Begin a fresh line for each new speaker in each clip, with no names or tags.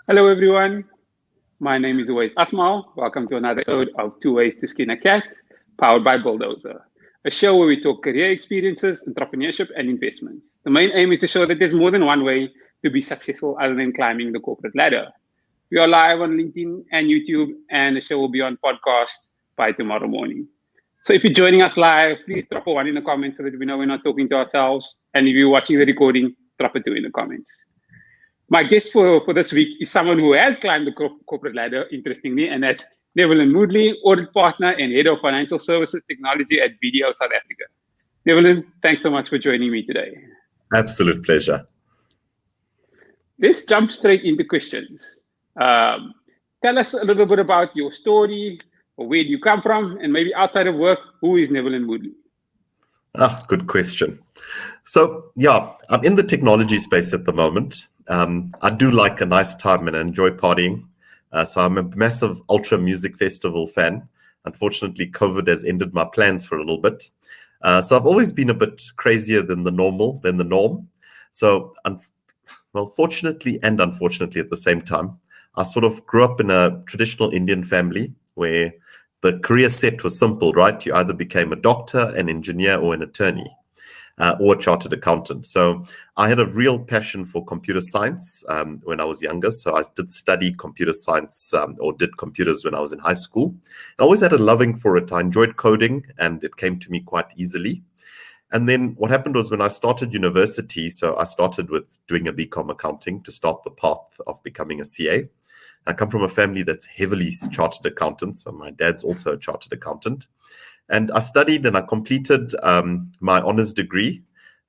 Hello, everyone. My name is Tooways Asmal. Welcome to another episode of Two Ways to Skin a Cat, powered by Bulldozer, a show where we talk career experiences, entrepreneurship, and investments. The main aim is to show that there's more than one way to be successful other than climbing the corporate ladder. We are live on LinkedIn and YouTube, and the show will be on podcast by tomorrow morning. So if you're joining us live, please drop a one in the comments so that we know we're not talking to ourselves. And if you're watching the recording, drop a two in the comments. My guest for this week is someone who has climbed the corporate ladder, interestingly, and that's Nevellan Moodley, audit partner and head of financial services technology at BDO South Africa. Nevellan, thanks so much for joining me today.
Absolute pleasure.
Let's jump straight into questions. Tell us a little bit about your story, or where do you come from, and maybe outside of work, who is Nevellan Moodley?
Good question. So, I'm in the technology space at the moment. I do like a nice time and I enjoy partying. So I'm a massive Ultra Music Festival fan. Unfortunately, COVID has ended my plans for a little bit. So I've always been a bit crazier than the norm. So, fortunately and unfortunately at the same time, I sort of grew up in a traditional Indian family where the career set was simple, right? You either became a doctor, an engineer, or an attorney. Or a chartered accountant. So I had a real passion for computer science when I was younger. So I did study computer science or did computers when I was in high school. I always had a loving for it. I enjoyed coding and it came to me quite easily. And then what happened was when I started university, so I started with doing a BCom accounting to start the path of becoming a CA. I come from a family that's heavily chartered accountants. So my dad's also a chartered accountant. And I studied and I completed my honors degree.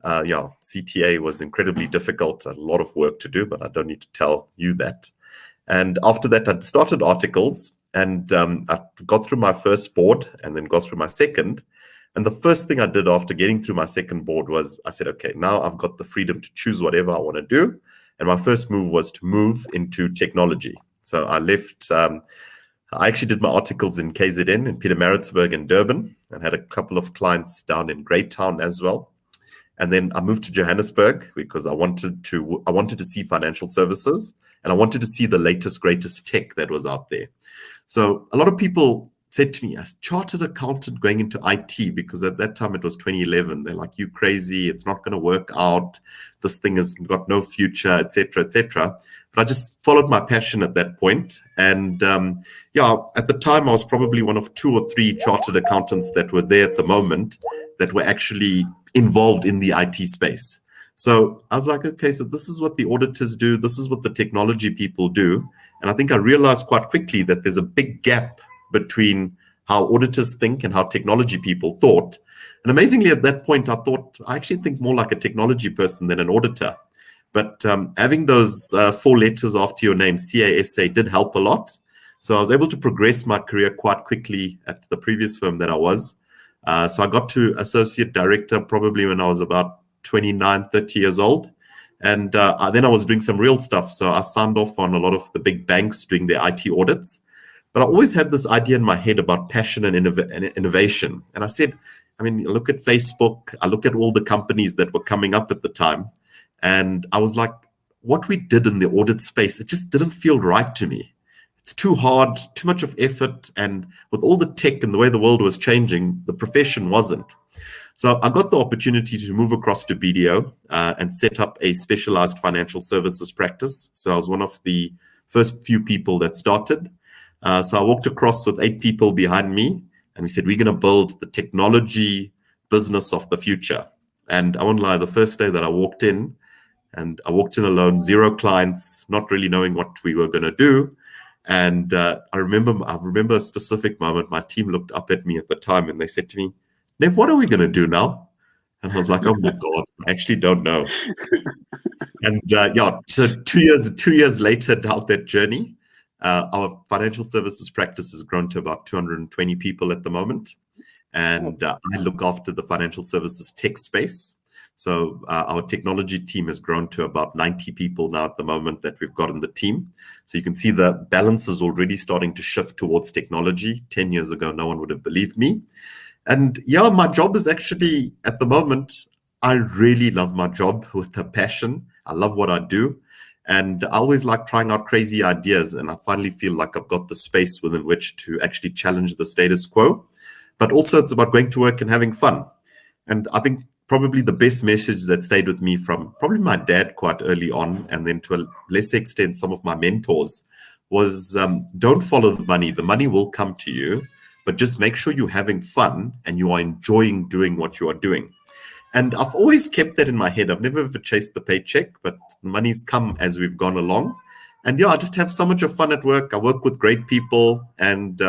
CTA was incredibly difficult, a lot of work to do, but I don't need to tell you that. And after that, I started articles and I got through my first board and then got through my second. And the first thing I did after getting through my second board was I said, okay, now I've got the freedom to choose whatever I want to do. And my first move was to move into technology. So I left... I actually did my articles in KZN, in Pietermaritzburg and Durban, and had a couple of clients down in Greytown as well. And then I moved to Johannesburg because I wanted to see financial services and I wanted to see the latest, greatest tech that was out there. So a lot of people said to me, as chartered accountant going into IT, because at that time it was 2011, they're like, you crazy, it's not going to work out. This thing has got no future, etc., etc. But I just followed my passion at that point. And at the time, I was probably one of 2 or 3 chartered accountants that were there at the moment that were actually involved in the IT space. So I was like, okay, so this is what the auditors do. This is what the technology people do. And I think I realized quite quickly that there's a big gap between how auditors think and how technology people thought. And amazingly, at that point, I actually think more like a technology person than an auditor. But having those 4 letters after your name, CASA, did help a lot. So I was able to progress my career quite quickly at the previous firm that I was. So I got to associate director probably when I was about 29, 30 years old. And then I was doing some real stuff. So I signed off on a lot of the big banks doing their IT audits. But I always had this idea in my head about passion and innovation. And I said, I look at Facebook, I look at all the companies that were coming up at the time. And I was like, what we did in the audit space, it just didn't feel right to me. It's too hard, too much of effort. And with all the tech and the way the world was changing, the profession wasn't. So I got the opportunity to move across to BDO and set up a specialized financial services practice. So I was one of the first few people that started. So I walked across with 8 people behind me, and we said, we're going to build the technology business of the future. And I won't lie, the first day that I walked in alone, 0 clients, not really knowing what we were going to do. And I remember a specific moment. My team looked up at me at the time and they said to me, Nev, what are we going to do now? And I was like, oh my God, I actually don't know. And so 2 years later down that journey, our financial services practice has grown to about 220 people at the moment. And I look after the financial services tech space. So our technology team has grown to about 90 people now at the moment that we've got in the team. So you can see the balance is already starting to shift towards technology. 10 years ago, no one would have believed me. And my job is actually, at the moment, I really love my job with a passion. I love what I do. And I always like trying out crazy ideas, and I finally feel like I've got the space within which to actually challenge the status quo. But also it's about going to work and having fun. And I think probably the best message that stayed with me from probably my dad quite early on, and then to a lesser extent some of my mentors, was don't follow the money. The money will come to you, but just make sure you're having fun and you are enjoying doing what you are doing. And I've always kept that in my head. I've never ever chased the paycheck, but the money's come as we've gone along. And yeah, I just have so much of fun at work. I work with great people, and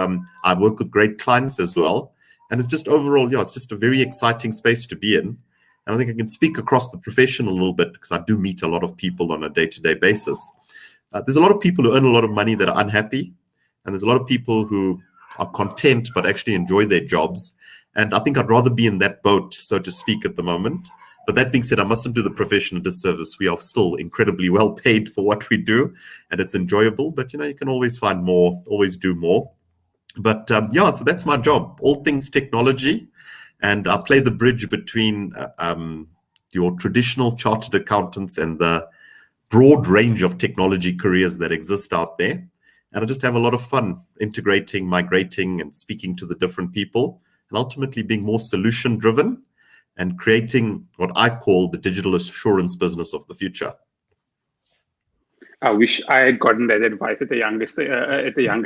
I work with great clients as well. And it's just overall, yeah, it's just a very exciting space to be in. And I think I can speak across the profession a little bit because I do meet a lot of people on a day-to-day basis. There's a lot of people who earn a lot of money that are unhappy. And there's a lot of people who are content but actually enjoy their jobs. And I think I'd rather be in that boat, so to speak, at the moment. But that being said, I mustn't do the profession a disservice. We are still incredibly well paid for what we do, and it's enjoyable. But, you can always find more, always do more. But yeah, so that's my job, all things technology. And I play the bridge between your traditional chartered accountants and the broad range of technology careers that exist out there. And I just have a lot of fun integrating, migrating, and speaking to the different people, and ultimately being more solution driven and creating what I call the digital assurance business of the future.
I wish I had gotten that advice at the younger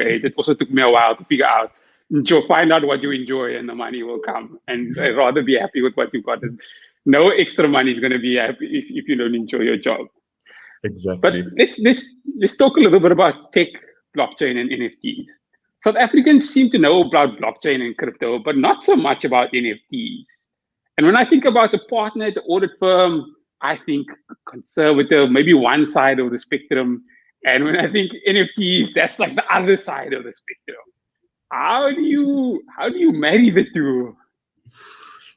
age. It also took me a while to figure out, find out what you enjoy, and the money will come. And I'd rather be happy with what you've got. No extra money is going to be happy if you don't enjoy your job.
Exactly.
But let's talk a little bit about tech, blockchain, and NFTs. South Africans seem to know about blockchain and crypto, but not so much about NFTs. And when I think about a partner at the audit firm, I think conservative, maybe one side of the spectrum. And when I think NFTs, that's like the other side of the spectrum. How do you marry the two?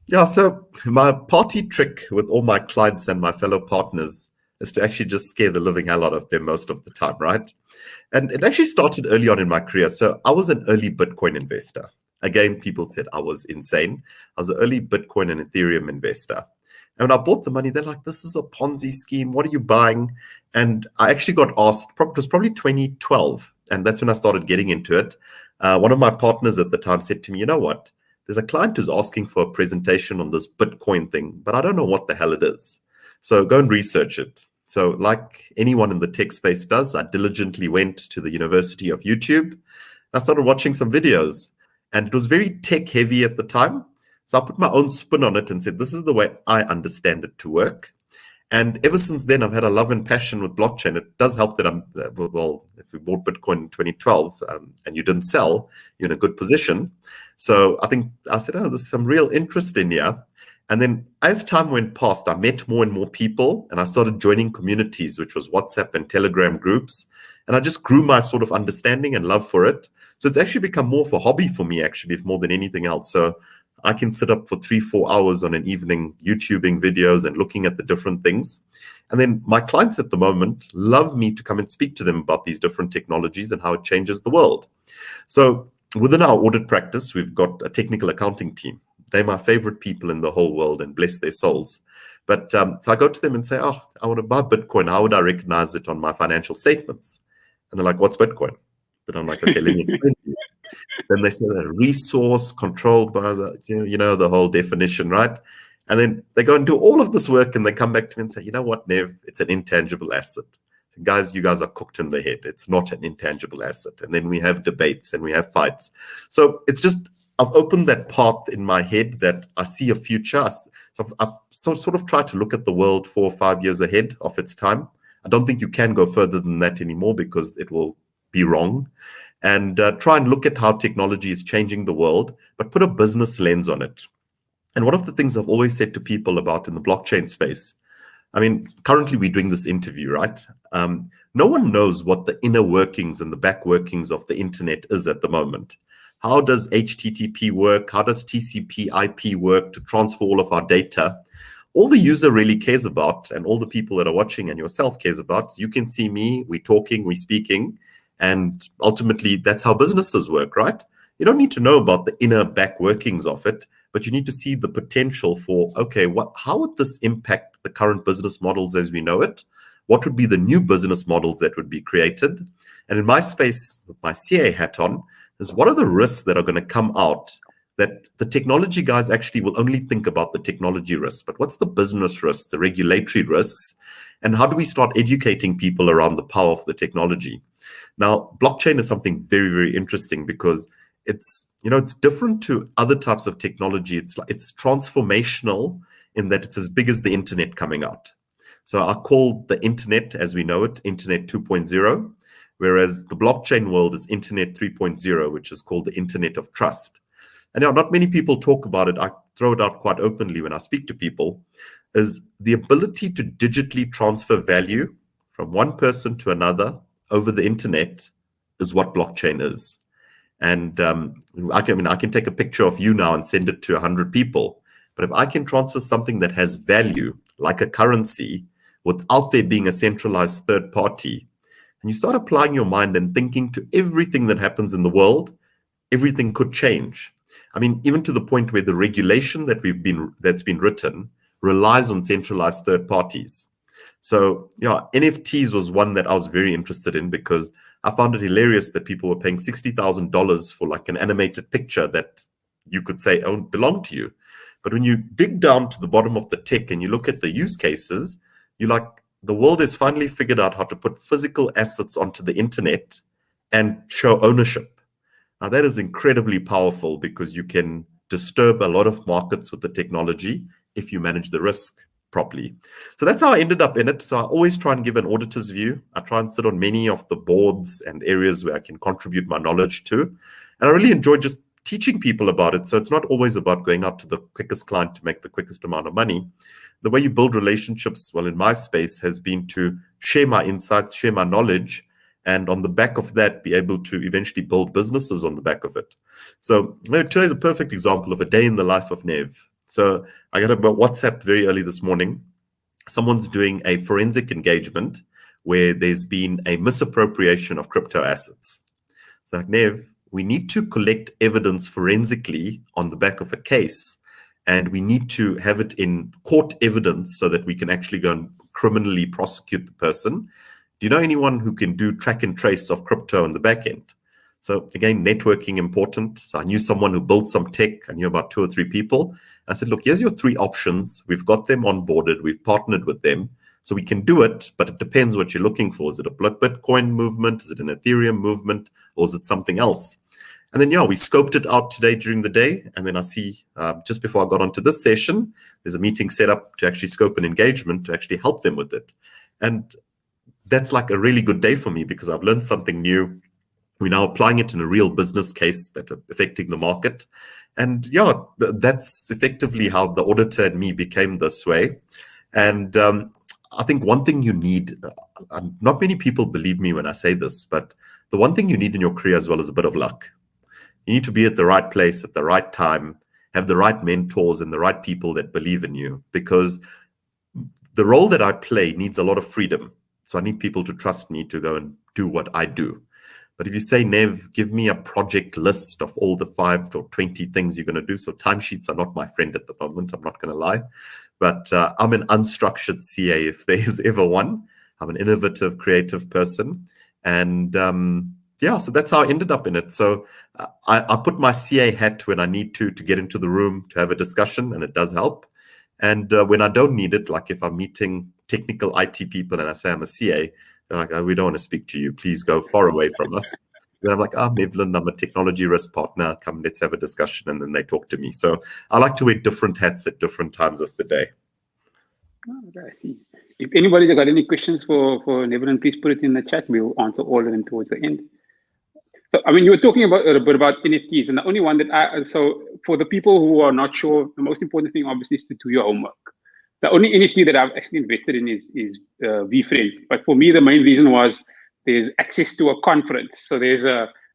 Yeah, so my party trick with all my clients and my fellow partners is to actually just scare the living hell out of them most of the time, right? And it actually started early on in my career. So I was an early Bitcoin investor. Again, people said I was insane. I was an early Bitcoin and Ethereum investor. And when I bought the money, they're like, this is a Ponzi scheme. What are you buying? And I actually got asked, it was probably 2012. And that's when I started getting into it. One of my partners at the time said to me, you know what? There's a client who's asking for a presentation on this Bitcoin thing, but I don't know what the hell it is. So go and research it. So like anyone in the tech space does, I diligently went to the University of YouTube. I started watching some videos, and it was very tech heavy at the time. So I put my own spin on it and said, this is the way I understand it to work. And ever since then, I've had a love and passion with blockchain. It does help that if we bought Bitcoin in 2012 and you didn't sell, you're in a good position. So I think I said, there's some real interest in here. And then as time went past, I met more and more people, and I started joining communities, which was WhatsApp and Telegram groups. And I just grew my sort of understanding and love for it. So it's actually become more of a hobby for me, actually, more than anything else. So I can sit up for 3-4 hours on an evening YouTubing videos and looking at the different things. And then my clients at the moment love me to come and speak to them about these different technologies and how it changes the world. So within our audit practice, we've got a technical accounting team. They're my favorite people in the whole world, and bless their souls. But so I go to them and say, I want to buy Bitcoin. How would I recognize it on my financial statements? And they're like, what's Bitcoin? But I'm like, okay, let me explain to you. Then they say that resource controlled by the whole definition, right? And then they go and do all of this work, and they come back to me and say, you know what, Nev, it's an intangible asset. So guys, you guys are cooked in the head. It's not an intangible asset. And then we have debates and we have fights. So it's just, I've opened that path in my head that I see a future. So I've sort of tried to look at the world 4 or 5 years ahead of its time. I don't think you can go further than that anymore because it will be wrong. And try and look at how technology is changing the world, but put a business lens on it. And one of the things I've always said to people about in the blockchain space, I mean, currently we're doing this interview, right? No one knows what the inner workings and the back workings of the internet is at the moment. How does HTTP work? How does TCP IP work to transfer all of our data? All the user really cares about, and all the people that are watching and yourself cares about, you can see me, we're talking, we're speaking, and ultimately that's how businesses work, right? You don't need to know about the inner back workings of it, but you need to see the potential for, okay, how would this impact the current business models as we know it? what would be the new business models that would be created. And in my space, with my CA hat on, is what are the risks that are going to come out that the technology guys actually will only think about the technology risks, but what's the business risks, the regulatory risks, and how do we start educating people around the power of the technology? Now, blockchain is something very, very interesting because it's different to other types of technology. It's transformational in that it's as big as the internet coming out. So I call the internet as we know it, Internet 2.0, whereas the blockchain world is Internet 3.0, which is called the Internet of Trust. And not many people talk about it. I throw it out quite openly when I speak to people, is the ability to digitally transfer value from one person to another over the internet is what blockchain is. And I can take a picture of you now and send it to 100 people. But if I can transfer something that has value, like a currency, without there being a centralized third party, and you start applying your mind and thinking to everything that happens in the world, everything could change. I mean, even to the point where the regulation that's been written relies on centralized third parties. So, NFTs was one that I was very interested in because I found it hilarious that people were paying $60,000 for like an animated picture that you could say belonged to you. But when you dig down to the bottom of the tech and you look at the use cases, you're like, the world has finally figured out how to put physical assets onto the internet and show ownership. Now, that is incredibly powerful because you can disturb a lot of markets with the technology if you manage the risk properly. So that's how I ended up in it. So I always try and give an auditor's view. I try and sit on many of the boards and areas where I can contribute my knowledge to. And I really enjoy just teaching people about it. So it's not always about going out to the quickest client to make the quickest amount of money. The way you build relationships, well, in my space, has been to share my insights, share my knowledge, and on the back of that, be able to eventually build businesses on the back of it. So today's a perfect example of a day in the life of Nev. So I got a WhatsApp very early this morning. Someone's doing a forensic engagement where there's been a misappropriation of crypto assets. It's like, Nev, we need to collect evidence forensically on the back of a case, and we need to have it in court evidence so that we can actually go and criminally prosecute the person. Do you know anyone who can do track and trace of crypto on the back end? So again, networking important. So I knew someone who built some tech. I knew about 2 or 3 people. I said, look, here's your 3 options. We've got them onboarded. We've partnered with them. So we can do it, but it depends what you're looking for. Is it a Bitcoin movement? Is it an Ethereum movement? Or is it something else? And then, we scoped it out today during the day. And then I see, just before I got onto this session, there's a meeting set up to actually scope an engagement to actually help them with it. And that's like a really good day for me because I've learned something new. We're now applying it in a real business case that's affecting the market. And that's effectively how the auditor and me became this way. And I think one thing you need, not many people believe me when I say this, but the one thing you need in your career as well is a bit of luck. You need to be at the right place at the right time, have the right mentors and the right people that believe in you, because the role that I play needs a lot of freedom. So I need people to trust me to go and do what I do. But if you say, Nev, give me a project list of all the 5 or 20 things you're going to do. So timesheets are not my friend at the moment, I'm not going to lie. But I'm an unstructured CA if there is ever one. I'm an innovative, creative person. And so that's how I ended up in it. So I put my CA hat when I need to get into the room to have a discussion, and it does help. And when I don't need it, like if I'm meeting technical IT people and I say I'm a CA, they're like, we don't want to speak to you. Please go far away from us. Then I'm like, Nevellan, I'm a technology risk partner. Come, let's have a discussion. And then they talk to me. So I like to wear different hats at different times of the day.
I see. If anybody's got any questions for Nevellan, please put it in the chat. We'll answer all of them towards the end. So, you were talking a bit about NFTs, and the only one that so for the people who are not sure, the most important thing obviously is to do your homework. The only NFT that I've actually invested in is VFriends. But for me, the main reason was there's access to a conference. So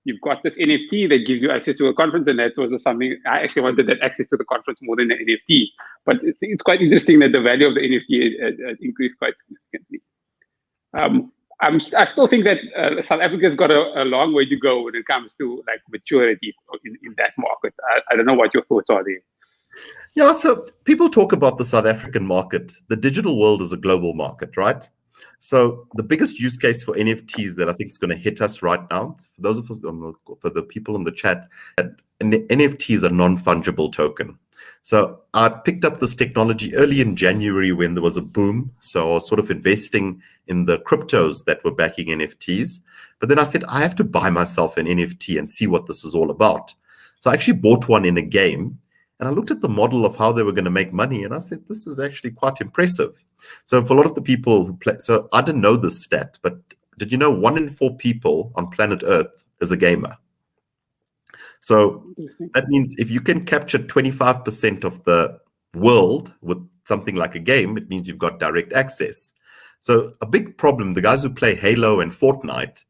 you've got this NFT that gives you access to a conference, and that was something I actually wanted, that access to the conference more than the NFT. But it's quite interesting that the value of the NFT has increased quite significantly. I still think that South Africa's got a long way to go when it comes to like maturity in that market. I don't know what your thoughts are there.
Yeah, so people talk about the South African market. The digital world is a global market, right? So the biggest use case for NFTs that I think is going to hit us right now, for those of us for the people in the chat, an NFT is a non-fungible token. So I picked up this technology early in January when there was a boom. So I was sort of investing in the cryptos that were backing NFTs. But then I said, I have to buy myself an NFT and see what this is all about. So I actually bought one in a game. And I looked at the model of how they were going to make money. And I said, this is actually quite impressive. So for a lot of the people who play, so I didn't know this stat, but did you know 1 in 4 people on planet Earth is a gamer? So that means if you can capture 25% of the world with something like a game, it means you've got direct access. So a big problem, the guys who play Halo and Fortnite,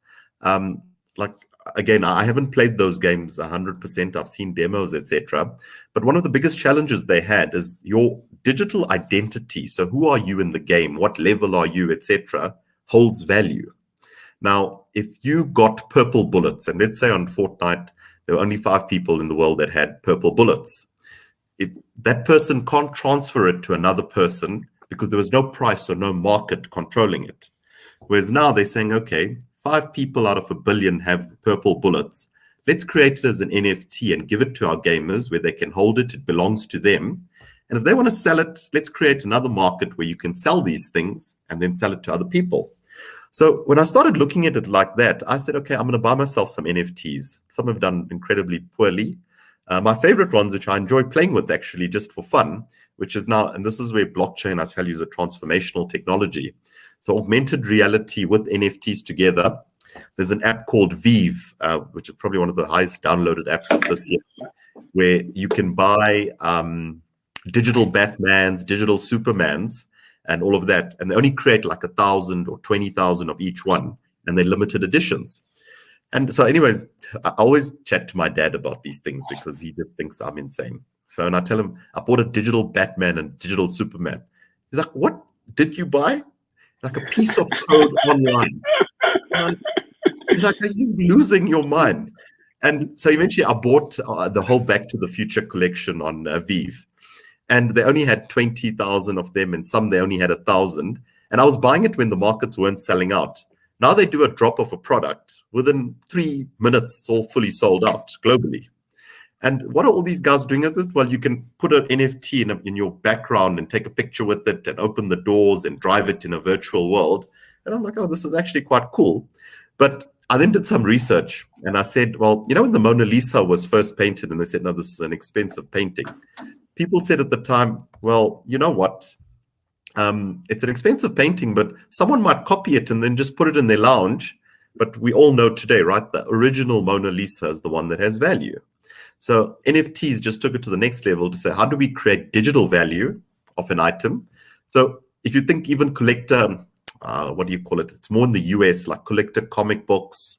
again, I haven't played those games 100%. I've seen demos, etc. But one of the biggest challenges they had is your digital identity. So who are you in the game? What level are you, etc., holds value. Now, if you got purple bullets, and let's say on Fortnite, there were only 5 people in the world that had purple bullets. If that person can't transfer it to another person because there was no price or no market controlling it. Whereas now they're saying, okay, 5 people out of 1 billion have purple bullets. Let's create it as an NFT and give it to our gamers where they can hold it. It belongs to them. And if they want to sell it, let's create another market where you can sell these things and then sell it to other people. So when I started looking at it like that, I said, okay, I'm going to buy myself some NFTs. Some have done incredibly poorly. My favorite ones, which I enjoy playing with actually just for fun, which is now, and this is where blockchain, I tell you, is a transformational technology. So augmented reality with NFTs together. There's an app called Vive, which is probably one of the highest downloaded apps of this year, where you can buy digital Batmans, digital Supermans, and all of that. And they only create like 1,000 or 20,000 of each one, and they're limited editions. And so anyways, I always chat to my dad about these things because he just thinks I'm insane. So, and I tell him, I bought a digital Batman and digital Superman. He's like, what did you buy? Like a piece of code online. He's like, are you losing your mind? And so eventually I bought the whole Back to the Future collection on Vive. And they only had 20,000 of them, and some they only had 1,000. And I was buying it when the markets weren't selling out. Now they do a drop of a product. Within 3 minutes, it's all fully sold out globally. And what are all these guys doing with it? Well, you can put an NFT in your background and take a picture with it and open the doors and drive it in a virtual world. And I'm like, oh, this is actually quite cool. But I then did some research and I said, well, you know, when the Mona Lisa was first painted and they said, no, this is an expensive painting. People said at the time, well, you know what? It's an expensive painting, but someone might copy it and then just put it in their lounge. But we all know today, right? The original Mona Lisa is the one that has value. So NFTs just took it to the next level to say, how do we create digital value of an item? So if you think even collector, what do you call it? It's more in the US, like collector comic books,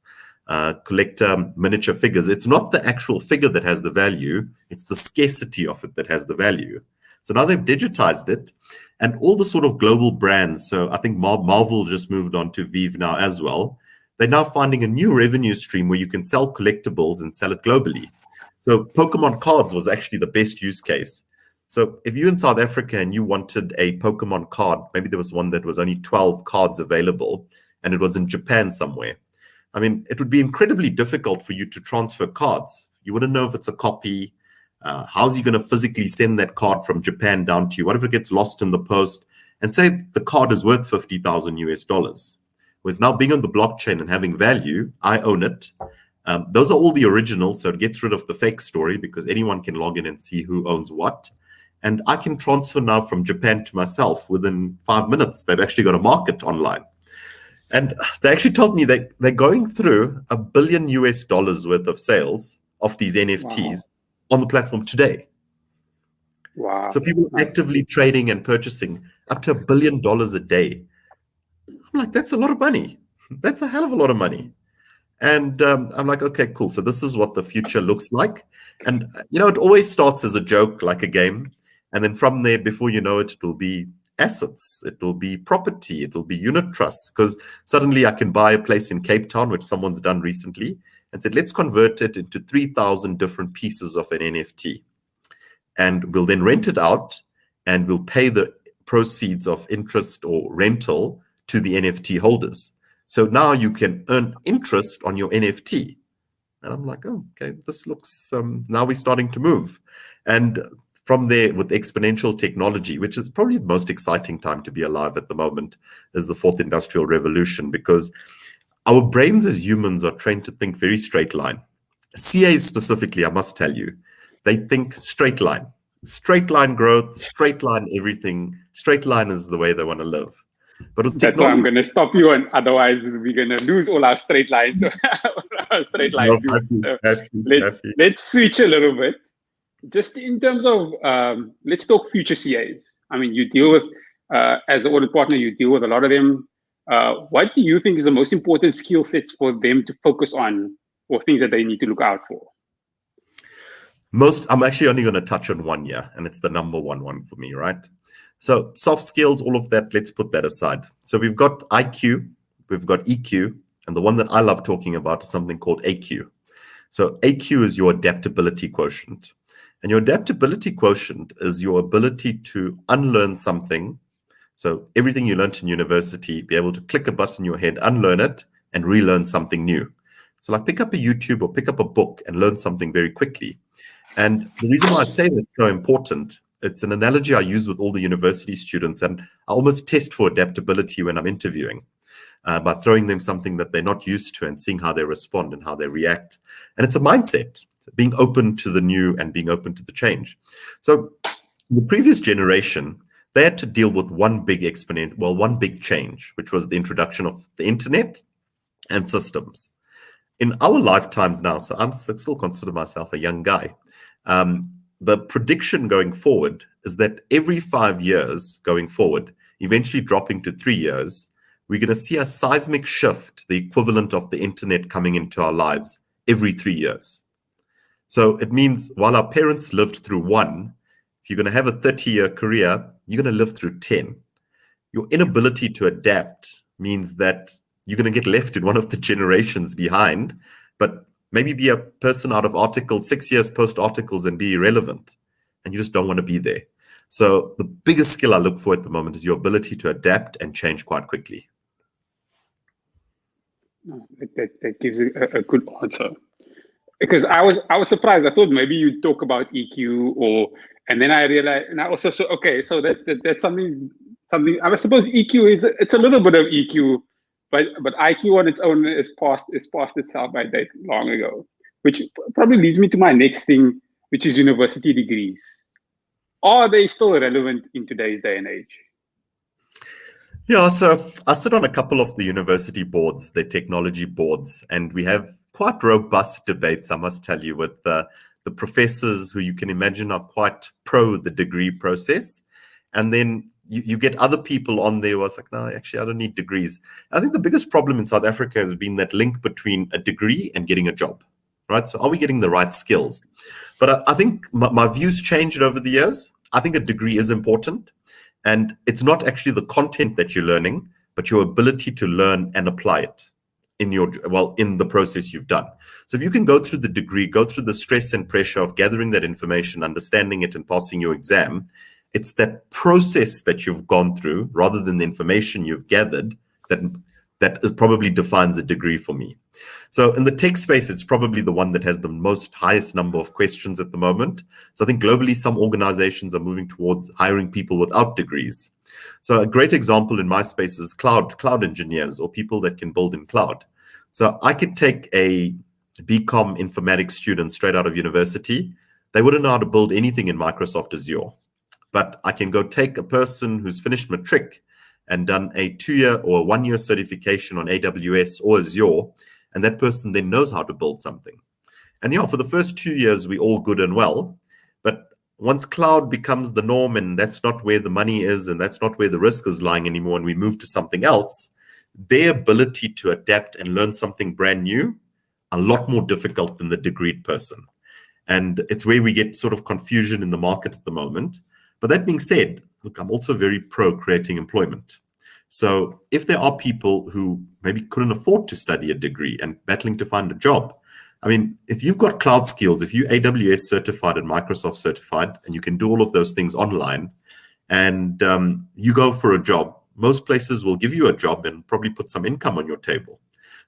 collector miniature figures. It's not the actual figure that has the value. It's the scarcity of it that has the value. So now they've digitized it and all the sort of global brands. So I think Marvel just moved on to Vive now as well. They're now finding a new revenue stream where you can sell collectibles and sell it globally. So Pokemon cards was actually the best use case. So if you're in South Africa and you wanted a Pokemon card, maybe there was one that was only 12 cards available and it was in Japan somewhere. I mean, it would be incredibly difficult for you to transfer cards. You wouldn't know if it's a copy. How's he going to physically send that card from Japan down to you? What if it gets lost in the post? And say the card is worth $50,000 US. Whereas now being on the blockchain and having value, I own it. Those are all the originals, so it gets rid of the fake story because anyone can log in and see who owns what. And I can transfer now from Japan to myself within 5 minutes. They've actually got a market online. And they actually told me that they're going through $1 billion US worth of sales of these NFTs on the platform today.
Wow.
So people are actively trading and purchasing up to $1 billion a day. I'm like, that's a lot of money. That's a hell of a lot of money. And I'm like, okay, cool. So this is what the future looks like. And, you know, it always starts as a joke, like a game. And then from there, before you know it, it will be assets. It will be property. It will be unit trusts. Because suddenly I can buy a place in Cape Town, which someone's done recently, and said, let's convert it into 3,000 different pieces of an NFT. And we'll then rent it out and we'll pay the proceeds of interest or rental to the NFT holders. So now you can earn interest on your NFT. And I'm like, oh, okay, this looks, now we're starting to move. And from there, with exponential technology, which is probably the most exciting time to be alive at the moment, is the fourth industrial revolution, because our brains as humans are trained to think very straight line. CAs specifically, I must tell you, they think straight line growth, straight line everything. Straight line is the way they want to live. But with
that's why I'm going to stop you, and otherwise we're going to lose all our straight lines. Let's switch a little bit. Just in terms of, let's talk future CAs. I mean, you deal with, as an audit partner, you deal with a lot of them. What do you think is the most important skill sets for them to focus on, or things that they need to look out for?
I'm actually only going to touch on one here, and it's the number one for me, right? So soft skills, all of that, let's put that aside. So we've got IQ, we've got EQ, and the one that I love talking about is something called AQ. So AQ is your adaptability quotient. And your adaptability quotient is your ability to unlearn something. So everything you learned in university, be able to click a button in your head, unlearn it, and relearn something new. So like pick up a YouTube or pick up a book and learn something very quickly. And the reason why I say that's so important, it's an analogy I use with all the university students, and I almost test for adaptability when I'm interviewing by throwing them something that they're not used to and seeing how they respond and how they react. And it's a mindset, being open to the new and being open to the change. So the previous generation, they had to deal with one big change, which was the introduction of the internet and systems. In our lifetimes now, so I still consider myself a young guy, the prediction going forward is that every 5 years going forward, eventually dropping to 3 years, we're going to see a seismic shift, the equivalent of the internet coming into our lives every 3 years. So it means while our parents lived through one, if you're going to have a 30-year career, you're going to live through 10. Your inability to adapt means that you're going to get left in one of the generations behind, but maybe be a person out of articles 6 years post articles and be irrelevant, and you just don't want to be there. So the biggest skill I look for at the moment is your ability to adapt and change quite quickly.
That gives a good answer. Because I was surprised. I thought maybe you'd talk about EQ, and then I realized, and I also so that's something. I suppose EQ it's a little bit of EQ. But IQ on its own is past its sell-by date long ago, which probably leads me to my next thing, which is university degrees. Are they still relevant in today's day and age?
Yeah, so I sit on a couple of the university boards, the technology boards, and we have quite robust debates, I must tell you, with the professors who you can imagine are quite pro the degree process. And then you get other people on there who are like, no, actually, I don't need degrees. I think the biggest problem in South Africa has been that link between a degree and getting a job, right? So are we getting the right skills? But I think my views changed over the years. I think a degree is important. And it's not actually the content that you're learning, but your ability to learn and apply it in the process you've done. So if you can go through the degree, go through the stress and pressure of gathering that information, understanding it, and passing your exam, it's that process that you've gone through rather than the information you've gathered that probably defines a degree for me. So in the tech space, it's probably the one that has the highest number of questions at the moment. So I think globally, some organizations are moving towards hiring people without degrees. So a great example in my space is cloud engineers or people that can build in cloud. So I could take a BCom informatics student straight out of university. They wouldn't know how to build anything in Microsoft Azure. But I can go take a person who's finished matric and done a 2-year or 1-year certification on AWS or Azure, and that person then knows how to build something. And for the first 2 years, we're all good and well. But once cloud becomes the norm and that's not where the money is and that's not where the risk is lying anymore, and we move to something else, their ability to adapt and learn something brand new, a lot more difficult than the degreed person. And it's where we get sort of confusion in the market at the moment. But that being said, look, I'm also very pro creating employment. So if there are people who maybe couldn't afford to study a degree and battling to find a job, I mean, if you've got cloud skills, if you're AWS certified and Microsoft certified, and you can do all of those things online, and you go for a job, most places will give you a job and probably put some income on your table.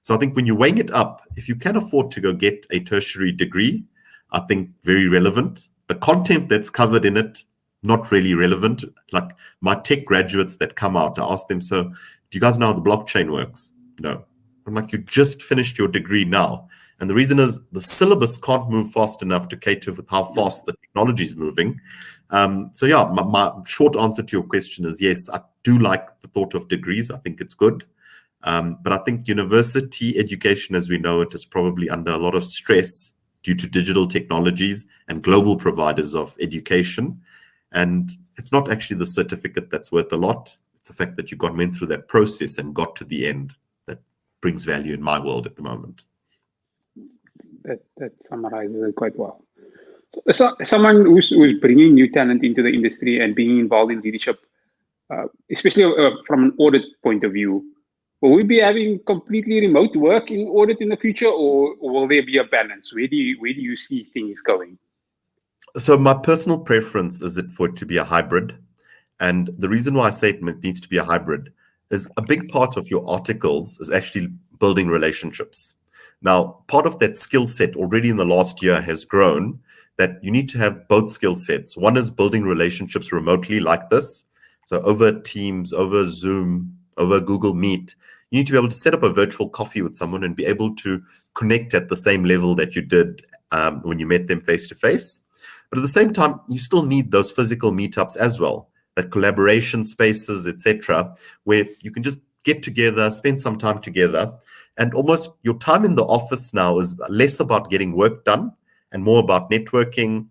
So I think when you're weighing it up, if you can afford to go get a tertiary degree, I think very relevant. The content that's covered in it, not really relevant. Like my tech graduates that come out, I ask them, so do you guys know how the blockchain works? No. I'm like, you just finished your degree now. And the reason is the syllabus can't move fast enough to cater with how fast the technology is moving. So yeah, my short answer to your question is yes, I do like the thought of degrees. I think it's good. But I think university education as we know it is probably under a lot of stress due to digital technologies and global providers of education. And it's not actually the certificate that's worth a lot. It's the fact that you went through that process and got to the end that brings value in my world at the moment.
That summarizes it quite well. So someone who's bringing new talent into the industry and being involved in leadership, especially from an audit point of view, will we be having completely remote work in audit in the future, or will there be a balance? Where do you see things going?
So my personal preference is for it to be a hybrid. And the reason why I say it needs to be a hybrid is a big part of your articles is actually building relationships. Now, part of that skill set already in the last year has grown that you need to have both skill sets. One is building relationships remotely like this. So over Teams, over Zoom, over Google Meet, you need to be able to set up a virtual coffee with someone and be able to connect at the same level that you did when you met them face to face. But at the same time, you still need those physical meetups as well, that collaboration spaces, etc., where you can just get together, spend some time together. And almost your time in the office now is less about getting work done and more about networking,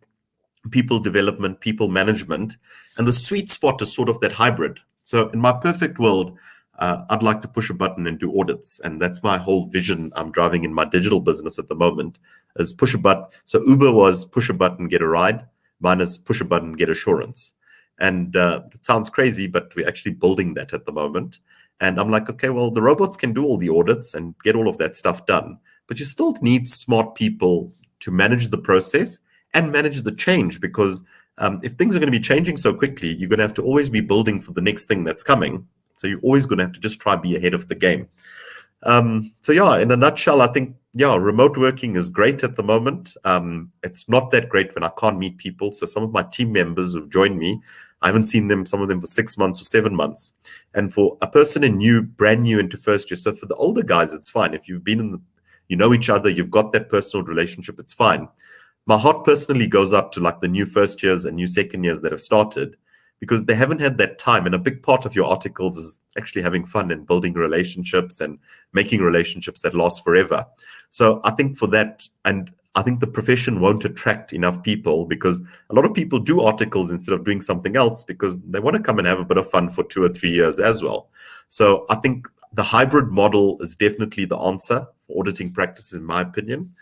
people development, people management. And the sweet spot is sort of that hybrid. So in my perfect world, I'd like to push a button and do audits. And that's my whole vision I'm driving in my digital business at the moment is push a button. So Uber was push a button, get a ride. Mine is push a button, get assurance. And it sounds crazy, but we're actually building that at the moment. And I'm like, okay, well, the robots can do all the audits and get all of that stuff done. But you still need smart people to manage the process and manage the change, because if things are going to be changing so quickly, you're going to have to always be building for the next thing that's coming. So you're always going to have to just try and be ahead of the game. So yeah, in a nutshell, I think, yeah, remote working is great at the moment. It's not that great when I can't meet people. So some of my team members who've joined me, I haven't seen them, some of them for 6 months or 7 months. And for a person brand new into first year, so for the older guys, it's fine. If you've been you know each other, you've got that personal relationship, it's fine. My heart personally goes up to like the new first years and new second years that have started, because they haven't had that time. And a big part of your articles is actually having fun and building relationships and making relationships that last forever. So I think for that, and I think the profession won't attract enough people, because a lot of people do articles instead of doing something else because they want to come and have a bit of fun for 2 or 3 years as well. So I think the hybrid model is definitely the answer for auditing practices, in my opinion.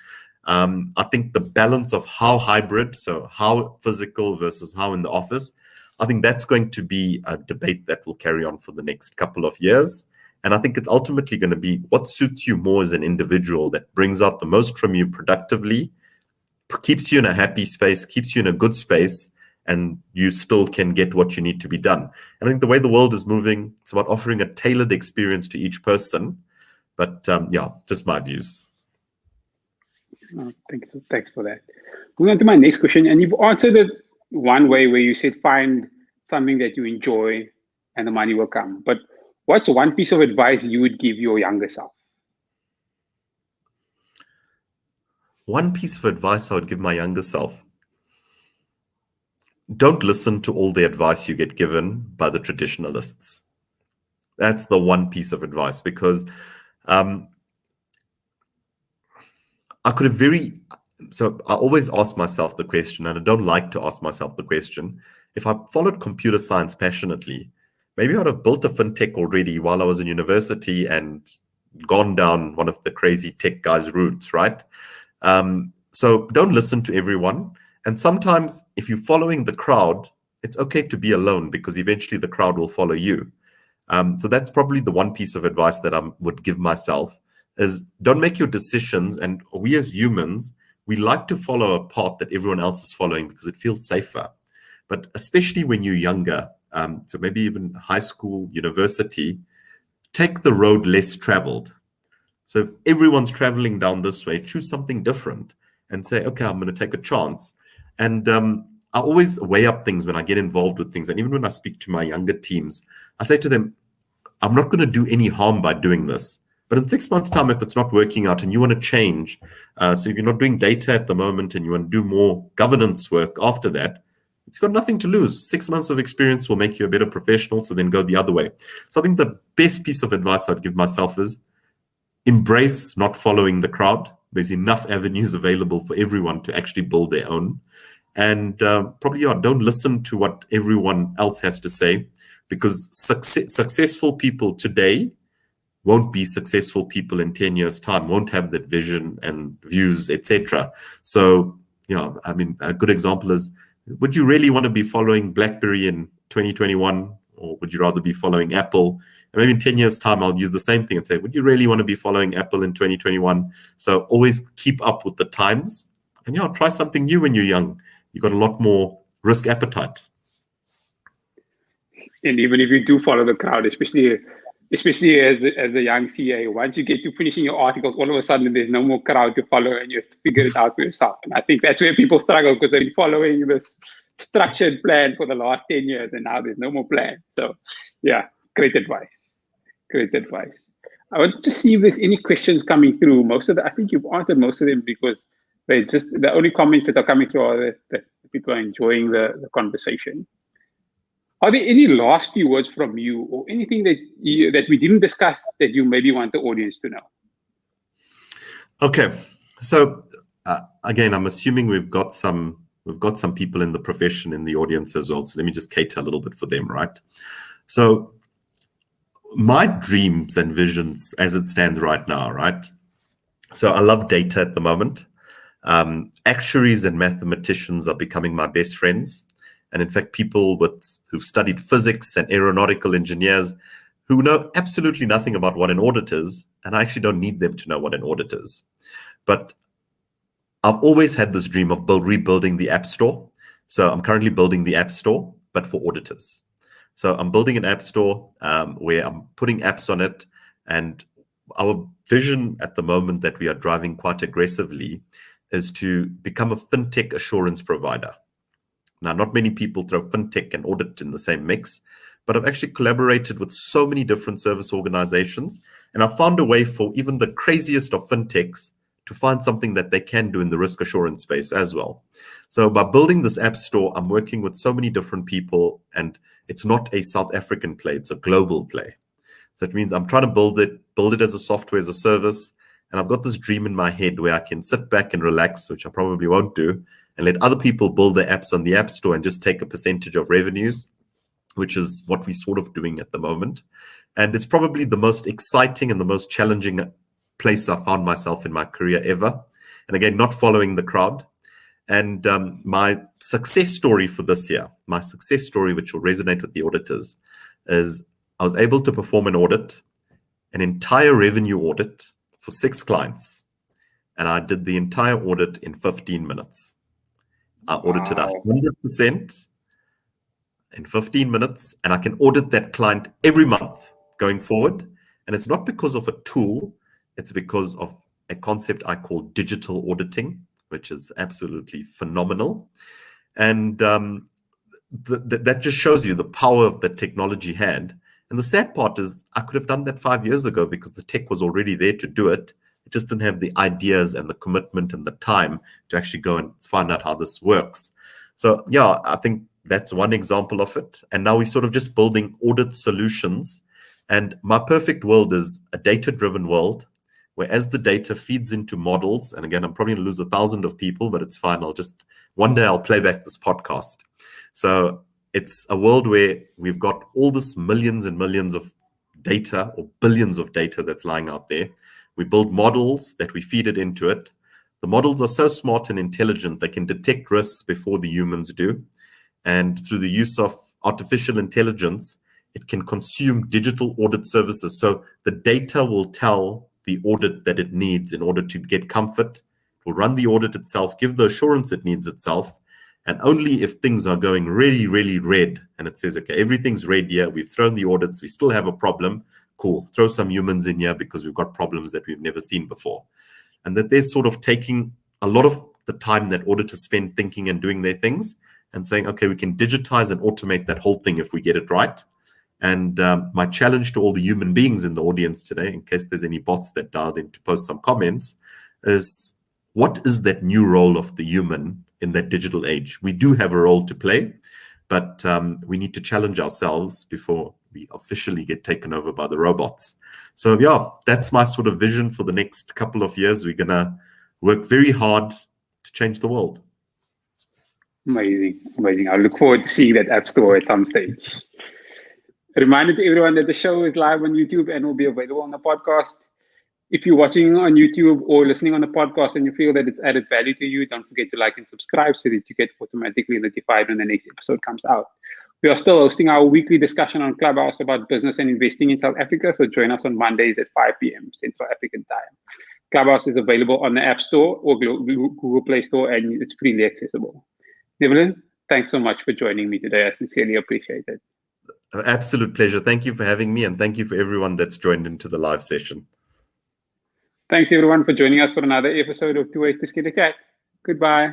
I think the balance of how hybrid, so how physical versus how in the office, I think that's going to be a debate that will carry on for the next couple of years. And I think it's ultimately going to be what suits you more as an individual, that brings out the most from you productively, keeps you in a happy space, keeps you in a good space, and you still can get what you need to be done. And I think the way the world is moving, it's about offering a tailored experience to each person. But yeah, just my views.
Oh, thanks for that. Going on to my next question, and you've answered it one way where you said find something that you enjoy and the money will come. But what's one piece of advice you would give your younger self?
One piece of advice I would give my younger self: don't listen to all the advice you get given by the traditionalists. That's the one piece of advice, because so I always ask myself the question, and I don't like to ask myself the question, if I followed computer science passionately, maybe I would have built a fintech already while I was in university and gone down one of the crazy tech guys' routes, right? So don't listen to everyone. And sometimes if you're following the crowd, it's okay to be alone, because eventually the crowd will follow you. So that's probably the one piece of advice that I would give myself, is don't make your decisions. And we as humans, we like to follow a path that everyone else is following because it feels safer. But especially when you're younger, so maybe even high school, university, take the road less traveled. So if everyone's traveling down this way, choose something different and say, okay, I'm going to take a chance. And I always weigh up things when I get involved with things. And even when I speak to my younger teams, I say to them, I'm not going to do any harm by doing this. But in 6 months' time, if it's not working out and you want to change, so if you're not doing data at the moment and you want to do more governance work after that, it's got nothing to lose. 6 months of experience will make you a better professional, so then go the other way. So I think the best piece of advice I'd give myself is embrace not following the crowd. There's enough avenues available for everyone to actually build their own. And probably don't listen to what everyone else has to say, because successful people today won't be successful people in 10 years' time, won't have that vision and views, etc. So, I mean, a good example is, would you really want to be following BlackBerry in 2021, or would you rather be following Apple? And maybe in 10 years' time, I'll use the same thing and say, would you really want to be following Apple in 2021? So always keep up with the times, and try something new when you're young. You've got a lot more risk appetite.
And even if you do follow the crowd, especially as a young CA, once you get to finishing your articles, all of a sudden there's no more crowd to follow, and you have to figure it out for yourself. And I think that's where people struggle, because they've been following this structured plan for the last 10 years, and now there's no more plan. So yeah, great advice. I want to see if there's any questions coming through. I think you've answered most of them, because the only comments that are coming through are that people are enjoying the conversation. Are there any last few words from you, or anything that we didn't discuss that you maybe want the audience to know?
Okay, so again, I'm assuming we've got some people in the profession in the audience as well. So let me just cater a little bit for them, right? So my dreams and visions as it stands right now, right? So I love data at the moment. Actuaries and mathematicians are becoming my best friends. And in fact, people who've studied physics and aeronautical engineers who know absolutely nothing about what an audit is, and I actually don't need them to know what an audit is. But I've always had this dream of rebuilding the App Store. So I'm currently building the App Store, but for auditors. So I'm building an App Store where I'm putting apps on it. And our vision at the moment that we are driving quite aggressively is to become a fintech assurance provider. Now, not many people throw fintech and audit in the same mix, but I've actually collaborated with so many different service organizations, and I've found a way for even the craziest of fintechs to find something that they can do in the risk assurance space as well. So by building this app store, I'm working with so many different people, and it's not a South African play, it's a global play. So it means I'm trying to build it as a software as a service, and I've got this dream in my head where I can sit back and relax, which I probably won't do, and let other people build their apps on the App Store and just take a percentage of revenues, which is what we're sort of doing at the moment. And it's probably the most exciting and the most challenging place I found myself in my career ever. And again, not following the crowd. And my success story for this year, which will resonate with the auditors, is I was able to perform an entire revenue audit for 6 clients. And I did the entire audit in 15 minutes. I audited 100% in 15 minutes, and I can audit that client every month going forward. And it's not because of a tool, it's because of a concept I call digital auditing, which is absolutely phenomenal. And that just shows you the power of the technology had. And the sad part is I could have done that 5 years ago because the tech was already there to do it. It just didn't have the ideas and the commitment and the time to actually go and find out how this works. So yeah, I think that's one example of it. And now we're sort of just building audit solutions. And my perfect world is a data-driven world where as the data feeds into models, and again, I'm probably going to lose 1,000 of people, but it's fine. One day I'll play back this podcast. So it's a world where we've got all this millions and millions of data or billions of data that's lying out there. We build models that we feed it into it. The models are so smart and intelligent, they can detect risks before the humans do. And through the use of artificial intelligence, it can consume digital audit services. So the data will tell the audit that it needs in order to get comfort. It will run the audit itself, give the assurance it needs itself. And only if things are going really, really red, and it says, okay, everything's red here, we've thrown the audits, we still have a problem, cool, throw some humans in here because we've got problems that we've never seen before. And that they're sort of taking a lot of the time that auditors spend thinking and doing their things and saying, okay, we can digitize and automate that whole thing if we get it right. And my challenge to all the human beings in the audience today, in case there's any bots that dialed in to post some comments, is what is that new role of the human in that digital age? We do have a role to play, but we need to challenge ourselves before we officially get taken over by the robots. So yeah, that's my sort of vision for the next couple of years. We're going to work very hard to change the world.
Amazing, amazing. I look forward to seeing that app store at some stage. A reminder to everyone that the show is live on YouTube and will be available on the podcast. If you're watching on YouTube or listening on the podcast and you feel that it's added value to you, don't forget to like and subscribe so that you get automatically notified when the next episode comes out. We are still hosting our weekly discussion on Clubhouse about business and investing in South Africa, so join us on Mondays at 5 p.m. Central African time. Clubhouse is available on the App Store or Google Play Store, and it's freely accessible. Nevellan, thanks so much for joining me today. I sincerely appreciate it.
Absolute pleasure. Thank you for having me, and thank you for everyone that's joined into the live session.
Thanks, everyone, for joining us for another episode of Tooways to Skin a Cat. Goodbye.